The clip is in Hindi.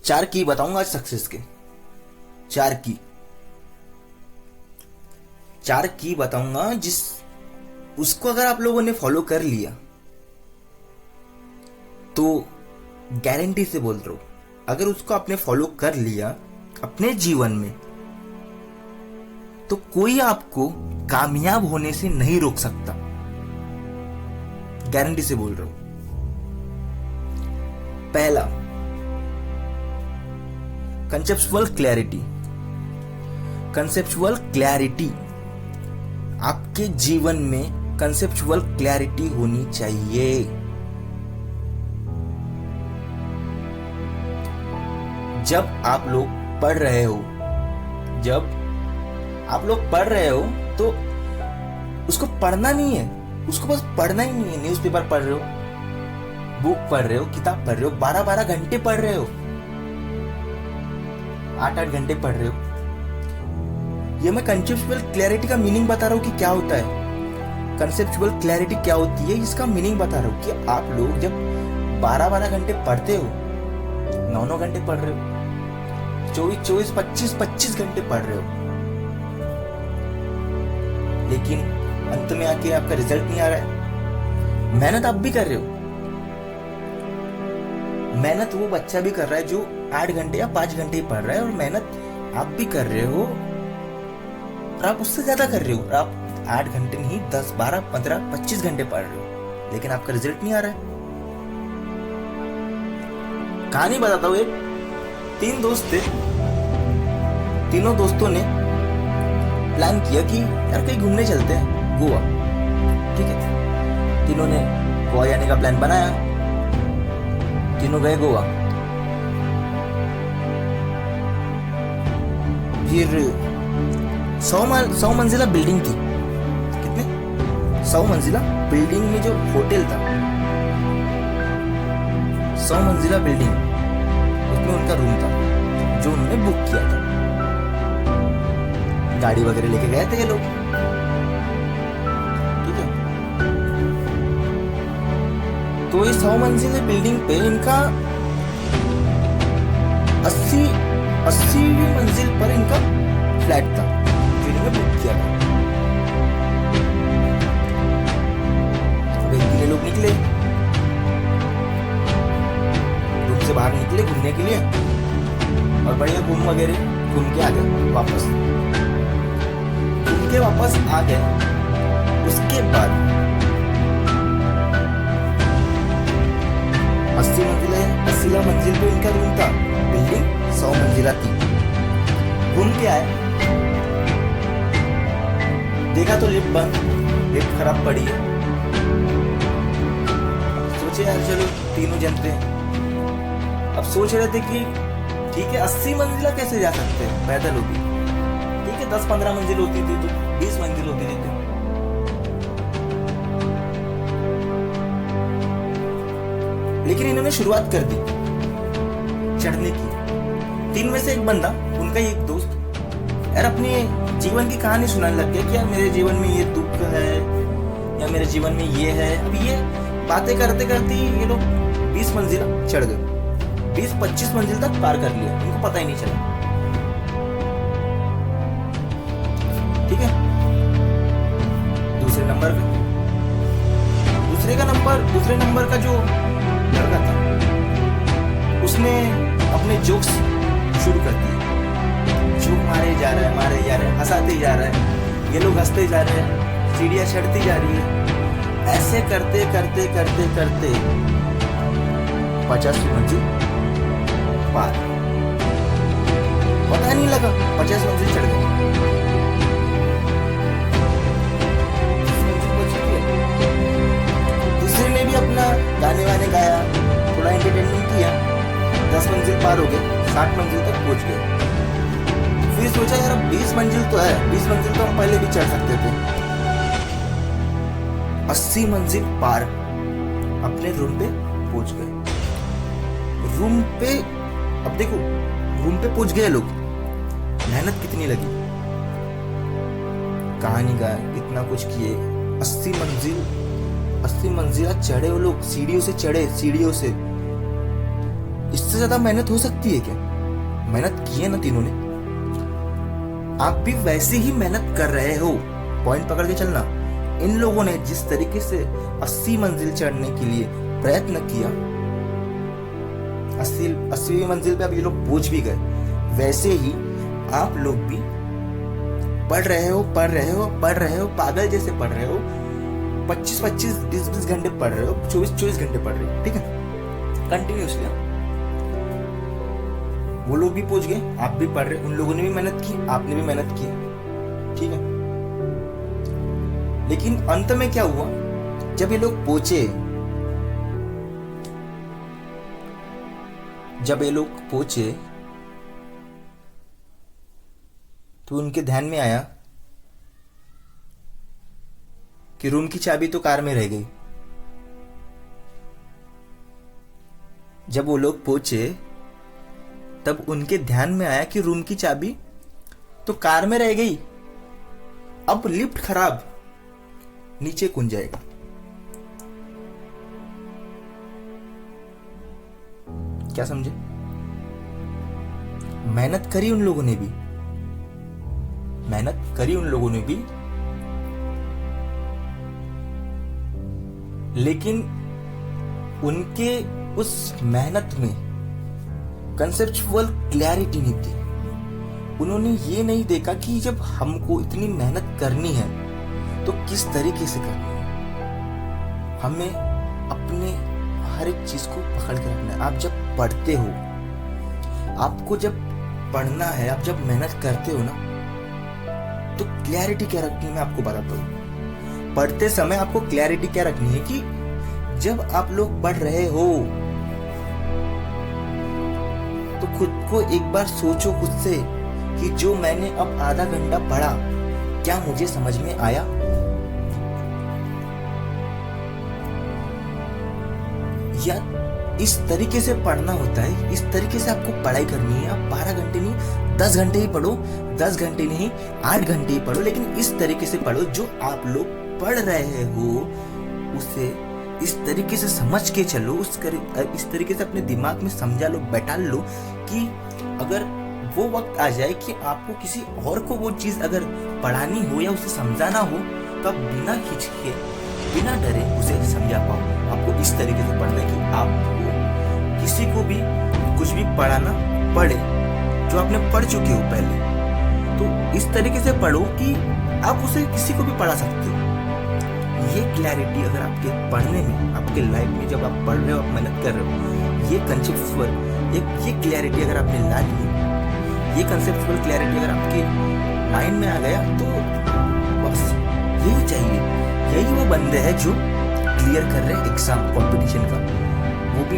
4 की बताऊंगा आज सक्सेस के। 4 की 4 की बताऊंगा, जिस उसको अगर आप लोगों ने फॉलो कर लिया तो गारंटी से बोल रहा हूं, अगर उसको आपने फॉलो कर लिया अपने जीवन में तो कोई आपको कामयाब होने से नहीं रोक सकता। गारंटी से बोल रहा हूं। पहला, कंसेप्चुअल क्लैरिटी। कंसेप्चुअल क्लैरिटी, आपके जीवन में कंसेप्चुअल क्लैरिटी होनी चाहिए। जब आप लोग पढ़ रहे हो, तो उसको पढ़ना नहीं है, उसको बस पढ़ना ही नहीं है। न्यूज़पेपर पढ़ रहे हो, बुक पढ़ रहे हो, किताब पढ़ रहे हो, 12-12 घंटे पढ़ रहे हो, 8-8 घंटे पढ़ रहे हो। ये मैं कंसेप्चुअल क्लैरिटी का मीनिंग बता रहा हूं कि क्या होता है। कंसेप्चुअल क्लैरिटी क्या होती है, इसका मीनिंग बता रहा हूं कि आप लोग जब 12-12 घंटे पढ़ते हो, 9-9 घंटे पढ़ रहे हो, 24-24, 25-25 घंटे पढ़ रहे हो, लेकिन अंत में आके आपका रिजल्ट नहीं आ रहा है। मेहनत आप भी कर रहे हो, मेहनत वो बच्चा भी कर रहा है जो 8 घंटे या 5 घंटे ही पढ़ रहा है, और मेहनत आप भी कर रहे हो और आप उससे ज्यादा कर रहे हो। आप 8 घंटे नहीं, 10, 12, 15, 25 घंटे पढ़ रहे हो, लेकिन आपका रिजल्ट नहीं आ रहा है। कहानी बताता हूं। एक 3 दोस्त थे, तीनों दोस्तों ने प्लान किया कि यार कहीं घूमने चलते हैं, गोवा। ठीक है, तीनों ने गोवा जाने का प्लान बनाया, तीनों गए गोवा। फिर 100 मंजिला बिल्डिंग थी। कितने? 100 मंजिला बिल्डिंग में जो होटल था, 100 मंजिला बिल्डिंग, उसमें उनका रूम था जो उन्होंने बुक किया था। गाड़ी वगैरह लेके गए थे ये लोग। ठीक है, तो ये 100 मंजिला बिल्डिंग पे इनका 80वीं मंजिल पर इनका फ्लैट था जो इन्होंने बुक किया था। ये लोग निकले, रूम से बाहर निकले घूमने के लिए, और बढ़िया घूम के आ गए वापस। आ गए। उसके बाद 80 मंजिल पे उनका रूम था, बिल्डिंग 100 मंजिला थी। घूम के आए, देखा तो लिफ्ट बंद, लिफ्ट खराब पड़ी है। सोचे यार चलो तीनों जनते हैं। अब सोच रहे थे कि ठीक है 80 मंजिला कैसे जा सकते हैं पैदल होगी, ठीक है 10-15 मंजिल होती थी तो 20 मंजिल होती थी। लेकिन इन्होंने शुरुआत कर दी चढ़ने की। 3 में से एक बंदा, उनका ही एक दोस्त, यार अपने जीवन की कहानी सुनाने लग गया कि यार मेरे जीवन में ये दुख है या मेरे जीवन में ये है। अब ये बातें करते करते ये लोग 20 मंजिल चढ़ गए, 20-25 मंजिल तक पार कर लिया, इनको पता ही नहीं चला। ठीक है, दूसरे नंबर का जो लड़का था, उसने अपने जोक्स शुरू कर दिए। जोक मारे जा रहे हैं, हंसाते जा रहे हैं, ये लोग हंसते जा रहे हैं, सीढ़ियां चढ़ती जा रही है। ऐसे करते 50वीं मंजिल पार, पता नहीं लगा 50 मंजिल चढ़ गए। दूसरे ने भी अपना गाने वाने गाया, थोड़ा एंटरटेनमेंट किया, 10 मंजिल पार हो गए, 60 मंजिल तक पहुंच गए। फिर सोचा यार 20 मंजिल तो है, 20 मंजिल तो हम पहले भी चढ़ सकते थे। 80 मंजिल पार अपने रूम पे पहुंच गए। रूम पे, अब देखो रूम पे पहुंच गए लोग, मेहनत कितनी लगी, कहानी का इतना कुछ किए। 80 मंजिला चढ़े वो लोग, सीढ़ियों से चढ़े, सीढ़ियों से। इससे इससे ज्यादा मेहनत हो सकती है क्या? मेहनत की है ना तीनों ने, आप भी वैसे ही मेहनत कर रहे हो। पॉइंट पकड़ के चलना। इन लोगों ने जिस तरीके से 80 मंजिल चढ़ने के लिए प्रयत्न किया, 80वीं मंजिल पे अब ये लोग पहुंच भी गए, वैसे ही आप लोग भी पढ़ रहे हो, पागल जैसे पढ़ रहे हो, 25-25, 20-20 घंटे पढ़ रहे हो, 24-24 घंटे पढ़ रहे हो, ठीक है, कंटिन्यूसली। वो लोग भी पहुंच गए, आप भी पढ़ रहे, उन लोगों ने भी मेहनत की, आपने भी मेहनत की, ठीक है। लेकिन अंत में क्या हुआ, जब ये लोग पहुंचे तो उनके ध्यान में आया कि रूम की चाबी तो कार में रह गई। जब वो लोग पहुंचे तब उनके ध्यान में आया कि रूम की चाबी तो कार में रह गई। अब लिफ्ट खराब, नीचे कौन जाएगा? क्या समझे? मेहनत करी उन लोगों ने भी, लेकिन उनके उस मेहनत में कंसेप्चुअल क्लैरिटी नहीं थी। उन्होंने ये नहीं देखा कि जब हमको इतनी मेहनत करनी है तो किस तरीके से करनी है। हमें अपने हर एक चीज को पकड़ के रखना है। आप जब पढ़ते हो, आपको जब पढ़ना है, आप जब मेहनत करते हो ना, तो क्लैरिटी क्या रखनी है मैं आपको बताता हूँ। पढ़ते समय आपको क्लैरिटी क्या रखनी है कि जब आप लोग पढ़ रहे हो तो खुद को एक बार सोचो खुद से कि जो मैंने अब आधा घंटा पढ़ा, क्या मुझे समझ में आया? या इस तरीके से पढ़ना होता है, इस तरीके से आपको पढ़ाई करनी है। आप 12 घंटे नहीं 10 घंटे ही पढ़ो, 10 घंटे नहीं 8 घंटे ही पढ़ो, लेकिन इस तरीके से पढ़ो जो आप लोग पढ़ रहे हो उसे इस तरीके से समझ के चलो, इस तरीके से अपने दिमाग में समझा लो, बैठा लो कि अगर वो वक्त आ जाए कि आपको किसी और को वो चीज अगर पढ़ानी हो या उसे समझाना हो तो आप बिना हिचके, बिना डरे उसे समझा पाओ। आपको इस तरीके से पढ़ना है कि आपको किसी को भी कुछ भी पढ़ाना पड़े जो आपने पढ़ चुके हो पहले, तो इस तरीके से पढ़ो कि आप उसे किसी को भी पढ़ा सकते हो। ये क्लैरिटी अगर आपके पढ़ने में, आपके लाइफ में जब आप पढ़ रहे हो, आप मेहनत कर रहे हो, ये कंसेप्चुअल ये क्लैरिटी अगर आपने ला ली, ये कंसेप्चुअल क्लैरिटी अगर आपके माइंड में आ गया, तो बस यही चाहिए। यही वो बंदे हैं जो क्लियर कर रहे हैं एग्जाम कंपटीशन का।